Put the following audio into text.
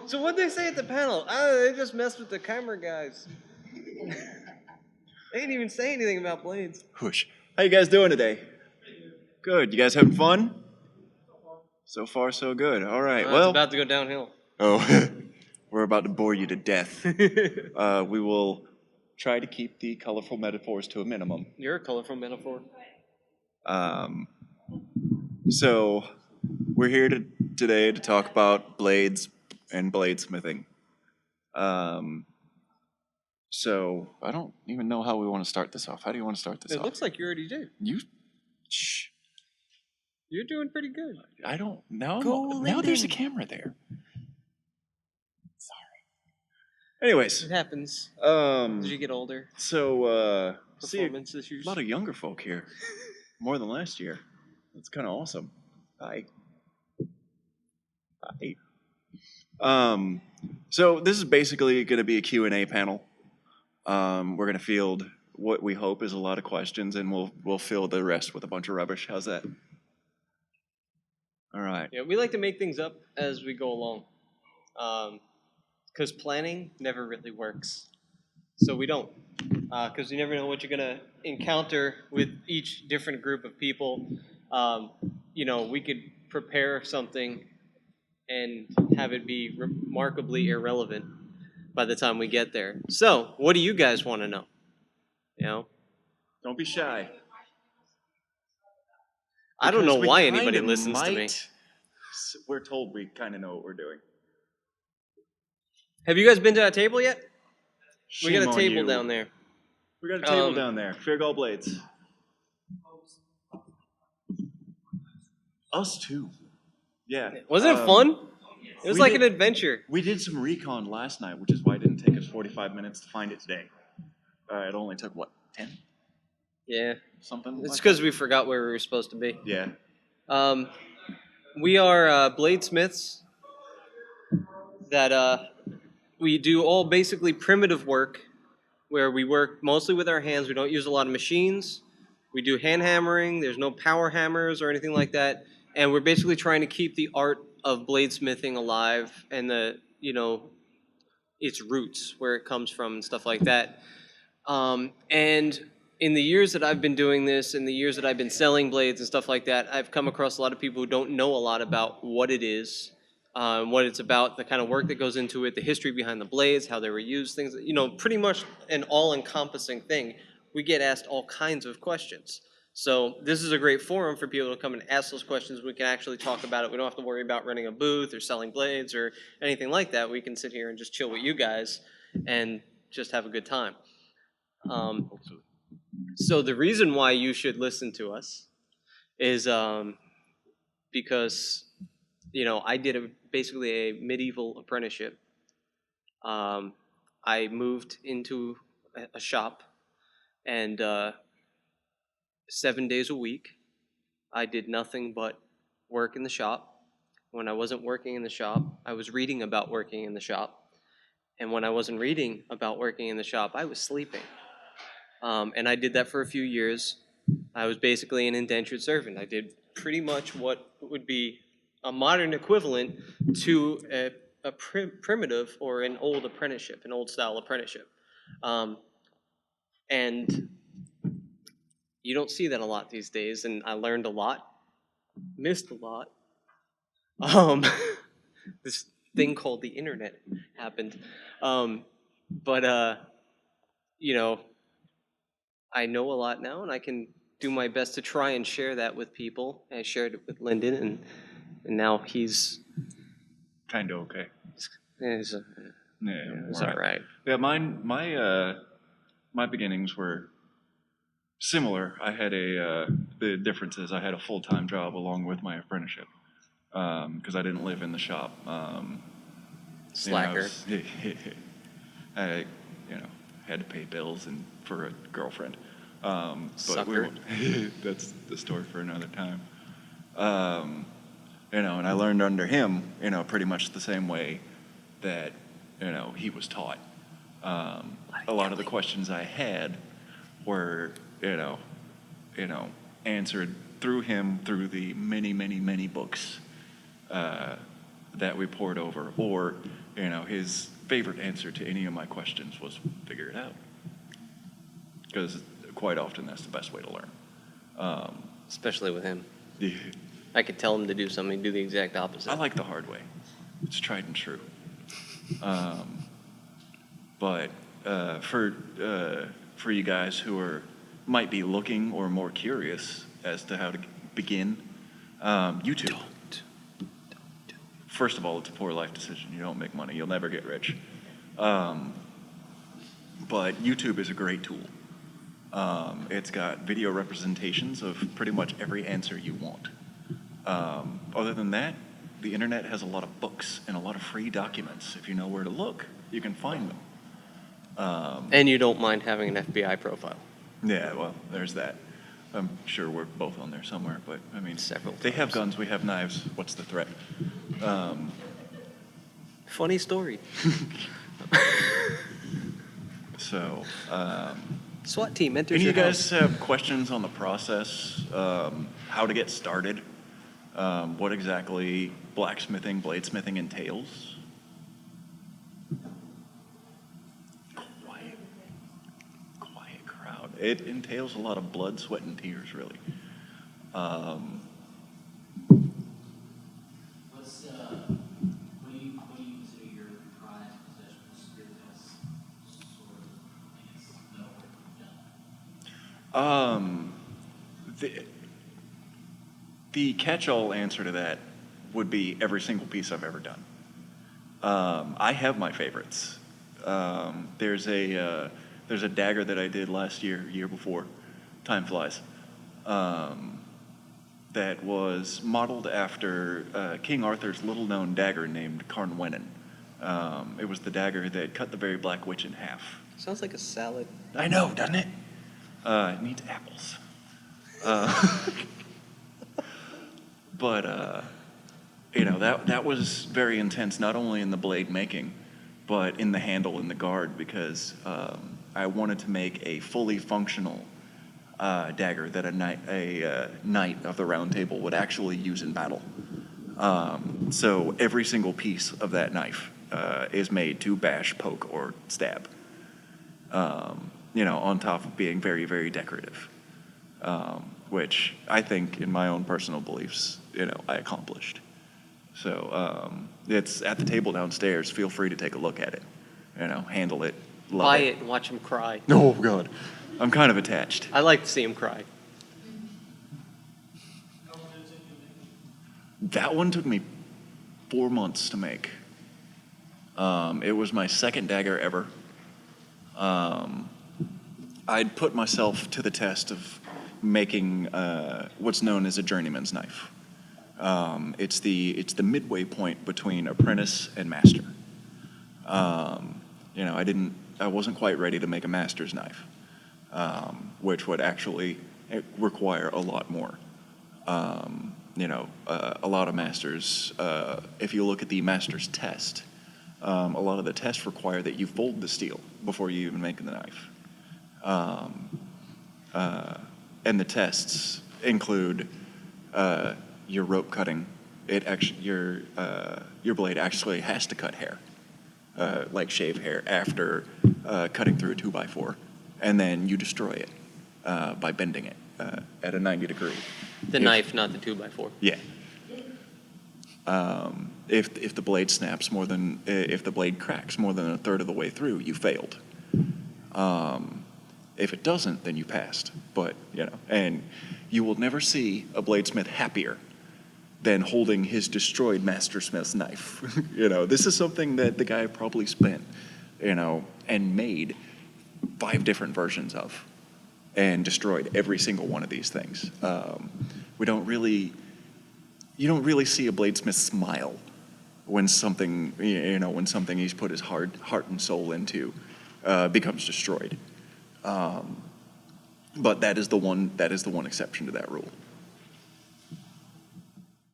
So what'd they say at the panel? They just messed with the camera guys. They didn't even say anything about blades. Whoosh. How you guys doing today? Good. You guys having fun? So far, so good. All right. It's Well, about to go downhill. oh, we're about to bore you to death. We will try to keep the colorful metaphors to a minimum. You're a colorful metaphor. So we're here today to talk about blades and bladesmithing. So I don't even know how we want to start this off. How do you want to start this off? It looks like you already did. Shh. You're doing pretty good. I don't know. Go, now there's a Lyndon. camera there. Sorry. Anyways. It happens. As you get older. So, Performance a issues. lot of younger folk here. More than last year. That's kind of awesome. Hi. So this is basically going to be a Q&A panel. We're going to field what we hope is a lot of questions, and we'll fill the rest with a bunch of rubbish. How's that? All right. Yeah, we like to make things up as we go along. Because planning never really works. So we don't. Because you never know what you're going to encounter with each different group of people. We could prepare something and have it be remarkably irrelevant by the time we get there. So, what do you guys want to know? Don't be shy. I don't know Because why we anybody kinda listens to me. might- We're told we kind of know what we're doing. Have you guys been to that table yet? We Shame got a on table you. down there. We got a table down there. Fearghal Blades. Us too. Yeah. Wasn't it fun? It was we like did- an adventure. We did some recon last night, which is why it didn't take us 45 minutes to find it today. It only took, 10? Yeah. Something It's like because we forgot where we were supposed to be. that? Yeah. We are bladesmiths that we do all basically primitive work where we work mostly with our hands. We don't use a lot of machines. We do hand hammering. There's no power hammers or anything like that. And we're basically trying to keep the art of bladesmithing alive and its roots, where it comes from and stuff like that. And in the years that I've been doing this, in the years that I've been selling blades and stuff like that, I've come across a lot of people who don't know a lot about what it is, what it's about, the kind of work that goes into it, the history behind the blades, how they were used, things, pretty much an all-encompassing thing. We get asked all kinds of questions. So this is a great forum for people to come and ask those questions. We can actually talk about it. We don't have to worry about running a booth or selling blades or anything like that. We can sit here and just chill with you guys and just have a good time. So the reason why you should listen to us is because, I did basically a medieval apprenticeship. I moved into a shop, and 7 days a week, I did nothing but work in the shop. When I wasn't working in the shop, I was reading about working in the shop. And when I wasn't reading about working in the shop, I was sleeping. And I did that for a few years. I was basically an indentured servant. I did pretty much what would be a modern equivalent to a primitive or an old apprenticeship, an old style apprenticeship. And you don't see that a lot these days, and I learned a lot, missed a lot. This thing called the internet happened. I know a lot now, and I can do my best to try and share that with people. I shared it with Lyndon, and now he's Kind of okay. it's all right. Yeah, my beginnings were similar. I had the difference is I had a full-time job along with my apprenticeship because I didn't live in the shop. Slacker. I had to pay bills and for a girlfriend. Sucker. That's the story for another time. And I learned under him, pretty much the same way that, he was taught. A lot of the questions I had were, answered through him through the many, many, many books that we poured over, or, his favorite answer to any of my questions was figure it out. Because quite often that's the best way to learn. Especially with him. Yeah. I could tell him to do something, do the exact opposite. I like the hard way. It's tried and true. But for you guys who might be looking or more curious as to how to begin, YouTube. Don't. First of all, it's a poor life decision. You don't make money. You'll never get rich. But YouTube is a great tool. It's got video representations of pretty much every answer you want. Other than that, the internet has a lot of books and a lot of free documents. If you know where to look, you can find them. And you don't mind having an FBI profile. Yeah, well, there's that. I'm sure we're both on there somewhere, but I mean, Several they have times. guns, we have knives. What's the threat? Funny story. So, SWAT team enters any of your you house. guys have questions on the process, how to get started, what exactly blacksmithing, bladesmithing entails? Quiet crowd. It entails a lot of blood, sweat, and tears, really. What do you consider your prized possessions? Your best sort of, I guess, metal work you've done? The catch-all answer to that would be every single piece I've ever done. I have my favorites. There's a dagger that I did last year before, time flies, that was modeled after King Arthur's little-known dagger named Carnwennen. It was the dagger that cut the very Black Witch in half. Sounds like a salad. I know, doesn't it? It needs apples. But that was very intense, not only in the blade making, but in the handle and the guard, because I wanted to make a fully functional dagger that a knight of the Round Table would actually use in battle. So every single piece of that knife is made to bash, poke, or stab. On top of being very, very decorative, which I think, in my own personal beliefs, I accomplished. So it's at the table downstairs. Feel free to take a look at it. Handle it, love Buy it and watch him cry. Oh God, I'm kind of attached. I like to see him cry. How long did it take you to make? That one took me 4 months to make. It was my second dagger ever. I'd put myself to the test of making what's known as a journeyman's knife. It's the midway point between apprentice and master. I wasn't quite ready to make a master's knife, which would actually require a lot more. A lot of masters, if you look at the master's test, a lot of the tests require that you fold the steel before you even make the knife. And the tests include your rope cutting. Your blade actually has to cut hair, like shave hair, after cutting through a 2x4, and then you destroy it by bending it at a 90-degree. The knife, not the 2x4. Yeah. If the blade snaps if the blade cracks more than a third of the way through, you failed. If it doesn't, then you passed. But, and you will never see a bladesmith happier than holding his destroyed mastersmith's knife. This is something that the guy probably spent, and made 5 different versions of, and destroyed every single one of these things. You don't really see a bladesmith smile when something he's put his heart and soul into becomes destroyed. But that is the one exception to that rule.